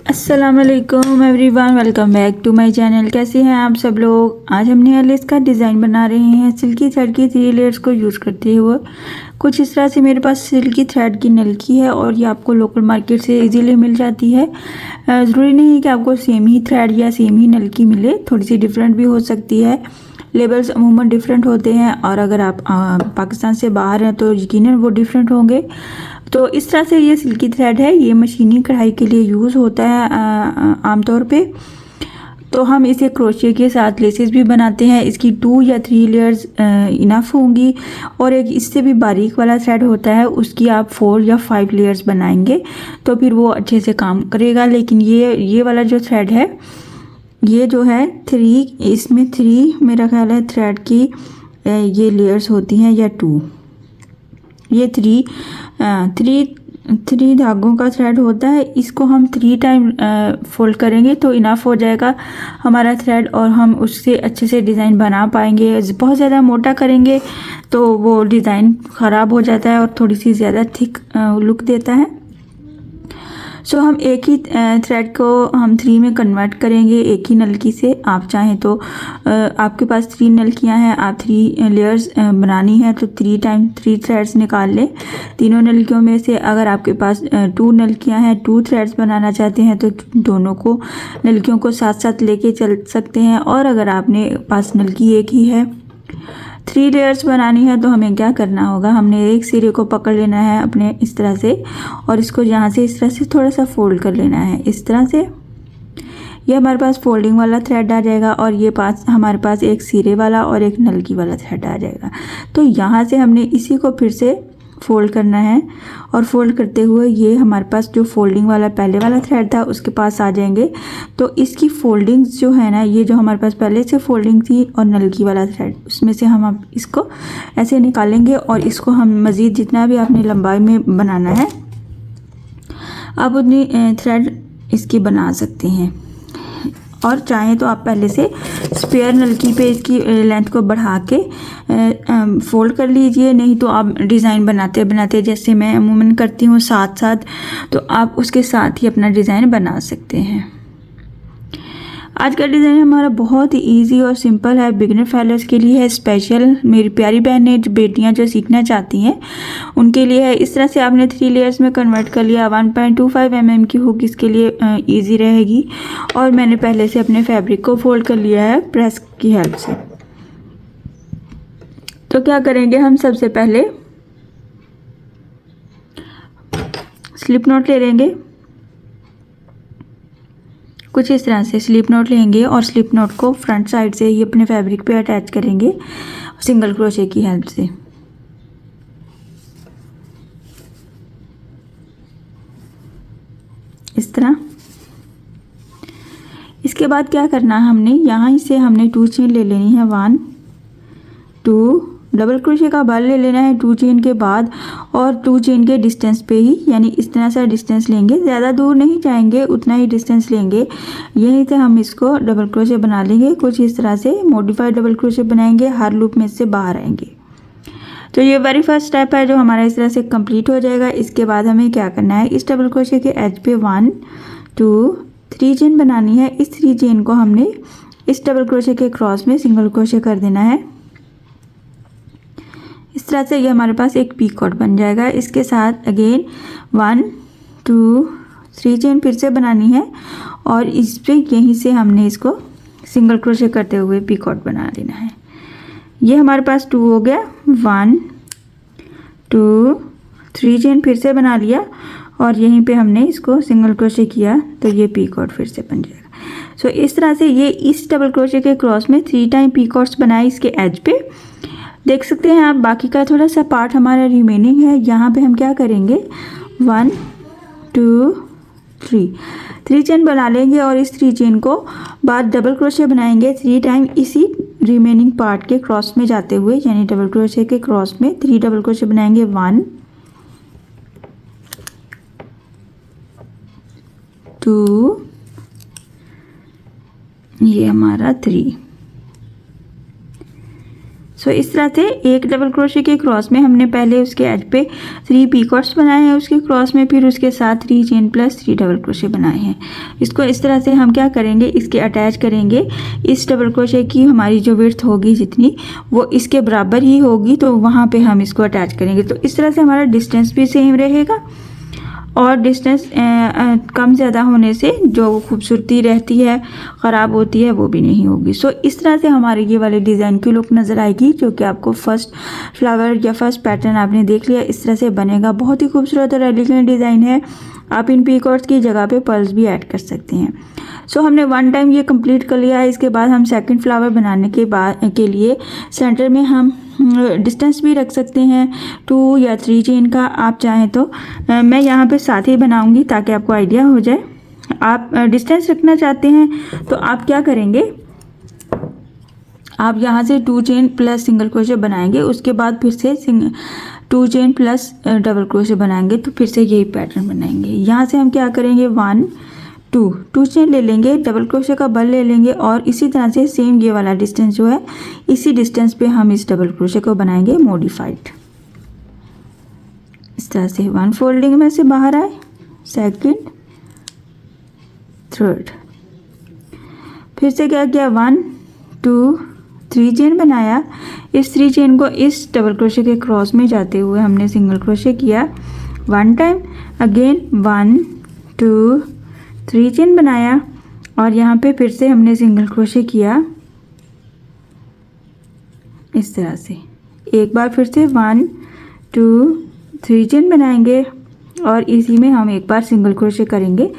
अस्सलाम वालेकुम everyone, welcome back to my channel. कैसे हैं आप सब लोग। आज हम नेल लेस का डिज़ाइन बना रहे हैं सिल्की थ्रेड की 3 लेयर्स को यूज़ करते हुए। कुछ इस तरह से मेरे पास सिल्की थ्रेड की नलकी है और ये आपको लोकल मार्केट से इजीली मिल जाती है। ज़रूरी नहीं है कि आपको सेम ही थ्रेड या सेम ही नलकी मिले, थोड़ी सी डिफरेंट भी हो सकती है। लेबल्स अमूमन डिफरेंट होते हैं और अगर आप पाकिस्तान से बाहर हैं तो यकीनन वो डिफरेंट होंगे। तो इस तरह से ये सिल्की थ्रेड है, ये मशीनी कढ़ाई के लिए यूज़ होता है आमतौर पे। तो हम इसे क्रोशिया के साथ लेसेस भी बनाते हैं। इसकी 2 या 3 लेयर्स इनफ होंगी और एक इससे भी बारीक वाला थ्रेड होता है, उसकी आप 4 या 5 लेयर्स बनाएंगे तो फिर वो अच्छे से काम करेगा। लेकिन ये वाला जो थ्रेड है, ये जो है 3, इसमें 3 मेरा ख्याल है थ्रेड की ये लेयर्स होती हैं या 2, ये 3 धागों का थ्रेड होता है। इसको हम 3 टाइम फोल्ड करेंगे तो इनफ हो जाएगा हमारा थ्रेड और हम उससे अच्छे से डिज़ाइन बना पाएंगे। बहुत ज़्यादा मोटा करेंगे तो वो डिज़ाइन ख़राब हो जाता है और थोड़ी सी ज़्यादा थिक लुक देता है। सो हम एक ही थ्रेड को हम 3 में कन्वर्ट करेंगे एक ही नलकी से। आप चाहें तो आपके पास 3 नलकियां हैं, आप 3 लेयर्स बनानी है तो 3 टाइम 3 थ्रेड्स निकाल लें तीनों नलकियों में से। अगर आपके पास 2 नलकियां हैं, 2 थ्रेड्स बनाना चाहते हैं तो दोनों को नलकियों को साथ साथ लेके चल सकते हैं। और अगर आपने पास नलकी एक ही है, 3 लेयर्स बनानी है तो हमें क्या करना होगा, हमने एक सिरे को पकड़ लेना है अपने इस तरह से और इसको यहाँ से इस तरह से थोड़ा सा फोल्ड कर लेना है इस तरह से। ये हमारे पास फोल्डिंग वाला थ्रेड आ जाएगा और ये हमारे पास एक सिरे वाला और एक नलकी वाला थ्रेड आ जाएगा। तो यहाँ से हमने इसी को फिर से फोल्ड करना है और फोल्ड करते हुए ये हमारे पास जो फोल्डिंग वाला पहले वाला थ्रेड था उसके पास आ जाएंगे। तो इसकी फोल्डिंग्स जो है ना, ये जो हमारे पास पहले से फोल्डिंग थी और नलकी वाला थ्रेड, उसमें से हम अब इसको ऐसे निकालेंगे और इसको हम मज़ीद जितना भी आपने लंबाई में बनाना है आप उतनी थ्रेड इसकी बना सकते हैं। और चाहें तो आप पहले से स्पेयर नलकी पे इसकी लेंथ को बढ़ा के फोल्ड कर लीजिए, नहीं तो आप डिज़ाइन बनाते बनाते जैसे मैं अमूमन करती हूँ साथ साथ, तो आप उसके साथ ही अपना डिज़ाइन बना सकते हैं। आज का डिज़ाइन हमारा बहुत ही ईजी और सिंपल है, बिगिनर फेलर्स के लिए है स्पेशल। मेरी प्यारी बहनें जो बेटियां जो सीखना चाहती हैं उनके लिए है। इस तरह से आपने 3 लेयर्स में कन्वर्ट कर लिया। 1.25 mm की हुक इसके लिए इजी रहेगी। और मैंने पहले से अपने फैब्रिक को फोल्ड कर लिया है प्रेस की हेल्प से। तो क्या करेंगे, हम सबसे पहले स्लिप नॉट ले लेंगे, कुछ इस तरह से स्लिप नॉट लेंगे और स्लिप नॉट को फ्रंट साइड से ही अपने फैब्रिक पे अटैच करेंगे सिंगल क्रोशे की हेल्प से। इस तरह। इसके बाद क्या करना है, हमने यहाँ से हमने 2 चेन ले लेनी है। 1 2 डबल क्रोशे का बल ले लेना है 2 चेन के बाद और 2 चेन के डिस्टेंस पे ही, यानी इस तरह से डिस्टेंस लेंगे, ज़्यादा दूर नहीं जाएंगे, उतना ही डिस्टेंस लेंगे। यहीं से हम इसको डबल क्रोशे बना लेंगे। कुछ इस तरह से मॉडिफाइड डबल क्रोशे बनाएंगे, हर लूप में से बाहर आएंगे। तो ये वेरी फर्स्ट स्टेप है जो हमारा इस तरह से कंप्लीट हो जाएगा। इसके बाद हमें क्या करना है, इस डबल क्रोशे के एज पे 1 2 3 चेन बनानी है। इस 3 चेन को हमने इस डबल क्रोशे के क्रॉस में सिंगल क्रोशे कर देना है। इस तरह से ये हमारे पास एक पीकॉट बन जाएगा। इसके साथ अगेन 1 2 3 चेन फिर से बनानी है और इस पे यहीं से हमने इसको सिंगल क्रोशे करते हुए पीकॉट बना लेना है। ये हमारे पास 2 हो गया। 1 2 3 चेन फिर से बना लिया और यहीं पे हमने इसको सिंगल क्रोशे किया तो ये पीकॉट फिर से बन जाएगा। सो इस तरह से ये इस डबल क्रोशे के क्रॉस में 3 टाइम पीकॉट्स बनाए इसके एज पे। देख सकते हैं आप, बाकी का थोड़ा सा पार्ट हमारा रिमेनिंग है। यहाँ पे हम क्या करेंगे, 1 2 3 चेन बना लेंगे और इस 3 चेन को बाद डबल क्रोशे बनाएंगे 3 टाइम इसी रिमेनिंग पार्ट के क्रॉस में जाते हुए, यानी डबल क्रोशे के क्रॉस में 3 डबल क्रोशे बनाएंगे। 1 2 ये हमारा 3। सो इस तरह से एक डबल क्रोशे के क्रॉस में हमने पहले उसके एज पे 3 पीकॉट्स बनाए हैं उसके क्रॉस में, फिर उसके साथ 3 चेन प्लस 3 डबल क्रोशे बनाए हैं। इसको इस तरह से हम क्या करेंगे, इसके अटैच करेंगे। इस डबल क्रोशे की हमारी जो विड्थ होगी जितनी वो इसके बराबर ही होगी, तो वहाँ पे हम इसको अटैच करेंगे। तो इस तरह से हमारा डिस्टेंस भी सेम रहेगा और डिस्टेंस कम ज़्यादा होने से जो खूबसूरती रहती है, ख़राब होती है, वो भी नहीं होगी। सो इस तरह से हमारे ये वाले डिज़ाइन की लुक नज़र आएगी, जो कि आपको फर्स्ट फ्लावर या फर्स्ट पैटर्न आपने देख लिया इस तरह से बनेगा। बहुत ही खूबसूरत और एलिगेंट डिज़ाइन है। आप इन पीकॉट्स की जगह पे पर्ल्स भी ऐड कर सकते हैं। सो हमने वन टाइम ये कंप्लीट कर लिया है। इसके बाद हम सेकंड फ्लावर बनाने के लिए सेंटर में हम डिस्टेंस भी रख सकते हैं 2 या 3 चेन का, आप चाहें तो। मैं यहाँ पे साथ ही बनाऊंगी ताकि आपको आइडिया हो जाए। आप डिस्टेंस रखना चाहते हैं तो आप क्या करेंगे, आप यहाँ से 2 चेन प्लस सिंगल क्रोशे बनाएंगे, उसके बाद फिर से 2 चेन प्लस डबल क्रोशे बनाएंगे, तो फिर से यही पैटर्न बनाएंगे। यहाँ से हम क्या करेंगे 1 2 चेन ले लेंगे, डबल क्रोशे का बल ले लेंगे और इसी तरह से सेम ये वाला डिस्टेंस जो है इसी डिस्टेंस पे हम इस डबल क्रोशे को बनाएंगे मॉडिफाइड। इस तरह से 1 फोल्डिंग में से बाहर आए, सेकंड, थर्ड, फिर से क्या किया 1 2 3 चेन बनाया। इस 3 चेन को इस डबल क्रोशे के क्रॉस में जाते हुए हमने सिंगल क्रोशे किया 1 टाइम, अगेन 1 2 3 चेन बनाया और यहाँ पे फिर से हमने सिंगल क्रोशे किया इस तरह से। एक बार फिर से 1 2 3 चेन बनाएंगे और इसी में हम एक बार सिंगल क्रोशे करेंगे,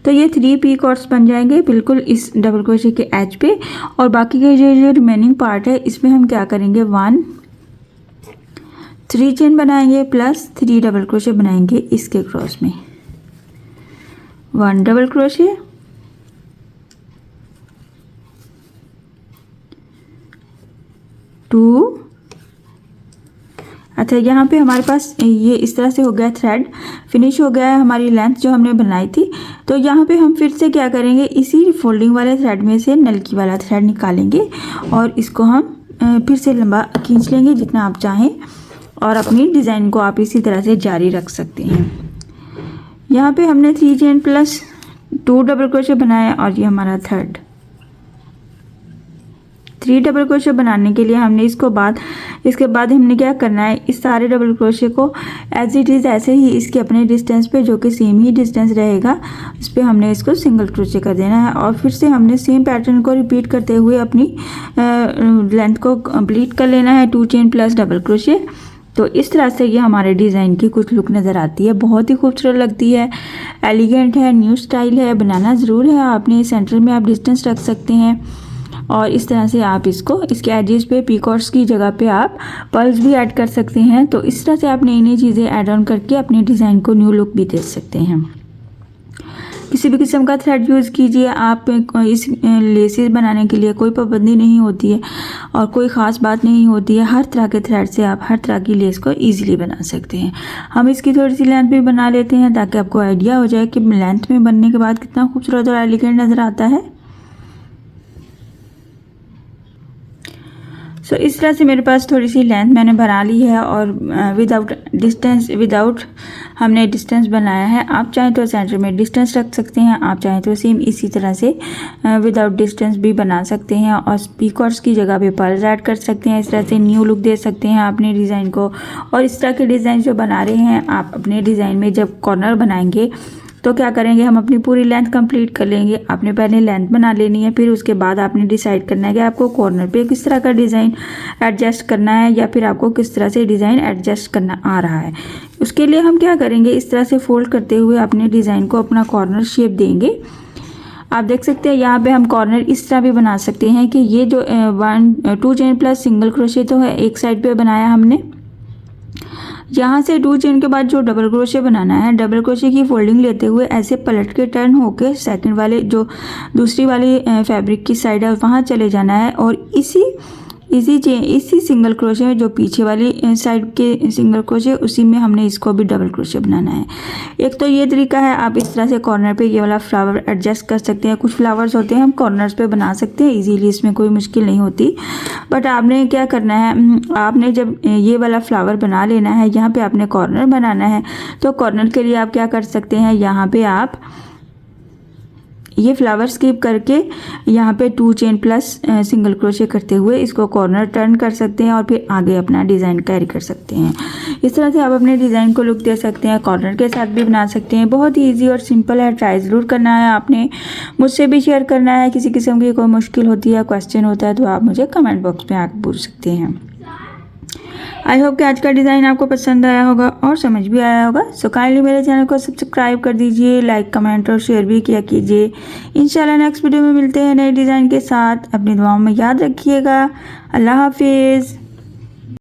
तो ये 3 पीकॉट्स बन जाएंगे बिल्कुल इस डबल क्रोशे के एज पे। और बाकी के जो रिमेनिंग पार्ट है इसमें हम क्या करेंगे 1 3 चेन बनाएंगे प्लस 3 डबल क्रोशे बनाएंगे इसके क्रॉस में, 1 डबल क्रोशे, 2। अच्छा, यहाँ पे हमारे पास ये इस तरह से हो गया, थ्रेड फिनिश हो गया है हमारी लेंथ जो हमने बनाई थी। तो यहाँ पे हम फिर से क्या करेंगे, इसी फोल्डिंग वाले थ्रेड में से नलकी वाला थ्रेड निकालेंगे और इसको हम फिर से लंबा खींच लेंगे जितना आप चाहें और अपनी डिज़ाइन को आप इसी तरह से जारी रख सकते हैं। यहाँ पे हमने 3 चेन प्लस 2 डबल क्रोशे बनाया और ये हमारा थर्ड। 3 डबल क्रोशे बनाने के लिए हमने इसके बाद हमने क्या करना है, इस सारे डबल क्रोशे को एज इट इज़ ऐसे ही इसके अपने डिस्टेंस पे जो कि सेम ही डिस्टेंस रहेगा इस पर हमने इसको सिंगल क्रोशे कर देना है। और फिर से हमने सेम पैटर्न को रिपीट करते हुए अपनी लेंथ को कंप्लीट कर लेना है 2 चेन प्लस डबल क्रोशे। तो इस तरह से ये हमारे डिज़ाइन की कुछ लुक नज़र आती है, बहुत ही खूबसूरत लगती है, एलिगेंट है, न्यू स्टाइल है। बनाना ज़रूर है आपने। सेंटर में आप डिस्टेंस रख सकते हैं और इस तरह से आप इसको इसके एजेस पे पीकॉट्स की जगह पे आप पर्ल्स भी ऐड कर सकते हैं। तो इस तरह से आप नई नई चीज़ें ऐड ऑन करके अपने डिज़ाइन को न्यू लुक भी दे सकते हैं। किसी भी किस्म का थ्रेड यूज़ कीजिए आप, इस लेसेस बनाने के लिए कोई पाबंदी नहीं होती है और कोई ख़ास बात नहीं होती है। हर तरह के थ्रेड से आप हर तरह की लेस को इजीली बना सकते हैं। हम इसकी थोड़ी सी लेंथ भी बना लेते हैं ताकि आपको आइडिया हो जाए कि लेंथ में बनने के बाद कितना खूबसूरत और एलिगेंट नज़र आता है। सो इस तरह से मेरे पास थोड़ी सी लेंथ मैंने बना ली है और विदाउट हमने डिस्टेंस बनाया है। आप चाहें तो सेंटर में डिस्टेंस रख सकते हैं, आप चाहें तो सेम इसी तरह से विदाउट डिस्टेंस भी बना सकते हैं और पीकॉट्स की जगह पे पर्ल्स ऐड कर सकते हैं। इस तरह से न्यू लुक दे सकते हैं अपने डिज़ाइन को। और इस तरह के डिज़ाइन जो बना रहे हैं आप अपने डिज़ाइन में जब कॉर्नर बनाएंगे तो क्या करेंगे, हम अपनी पूरी लेंथ कंप्लीट कर लेंगे। आपने पहले लेंथ बना लेनी है, फिर उसके बाद आपने डिसाइड करना है कि आपको कॉर्नर पे किस तरह का डिज़ाइन एडजस्ट करना है या फिर आपको किस तरह से डिज़ाइन एडजस्ट करना आ रहा है। उसके लिए हम क्या करेंगे, इस तरह से फोल्ड करते हुए अपने डिज़ाइन को अपना कॉर्नर शेप देंगे। आप देख सकते हैं यहाँ पे हम कॉर्नर इस तरह भी बना सकते हैं कि ये जो 2 चेन प्लस सिंगल क्रोशे तो है एक साइड पे बनाया हमने, यहाँ से 2 चेन के बाद जो डबल क्रोशे बनाना है, डबल क्रोशे की फोल्डिंग लेते हुए ऐसे पलट के टर्न होके सेकंड वाले जो दूसरी वाली फैब्रिक की साइड है वहाँ चले जाना है और इसी सिंगल क्रोशे में जो पीछे वाली साइड के सिंगल क्रोशे उसी में हमने इसको भी डबल क्रोशे बनाना है। एक तो ये तरीका है, आप इस तरह से कॉर्नर पे ये वाला फ्लावर एडजस्ट कर सकते हैं। कुछ फ्लावर्स होते हैं हम कॉर्नर्स पे बना सकते हैं इजीली, इसमें कोई मुश्किल नहीं होती। बट आपने क्या करना है, आपने जब ये वाला फ्लावर बना लेना है, यहाँ पे आपने कॉर्नर बनाना है। तो कॉर्नर के लिए आप क्या कर सकते हैं, यहाँ पे आप ये फ्लावर स्किप करके यहाँ पे 2 चेन प्लस सिंगल क्रोशे करते हुए इसको कॉर्नर टर्न कर सकते हैं और फिर आगे अपना डिज़ाइन कैरी कर सकते हैं। इस तरह से आप अपने डिज़ाइन को लुक दे सकते हैं, कॉर्नर के साथ भी बना सकते हैं। बहुत ही ईजी और सिंपल है, ट्राई ज़रूर करना है आपने, मुझसे भी शेयर करना है। किसी किस्म की कोई मुश्किल होती है, क्वेश्चन होता है तो आप मुझे कमेंट बॉक्स में आकर पूछ सकते हैं। आई होप कि आज का डिज़ाइन आपको पसंद आया होगा और समझ भी आया होगा। सो काइंडली मेरे चैनल को सब्सक्राइब कर दीजिए, लाइक कमेंट और शेयर भी किया कीजिए। इंशाल्लाह नेक्स्ट वीडियो में मिलते हैं नए डिज़ाइन के साथ। अपनी दुआओं में याद रखिएगा। अल्लाह हाफिज़।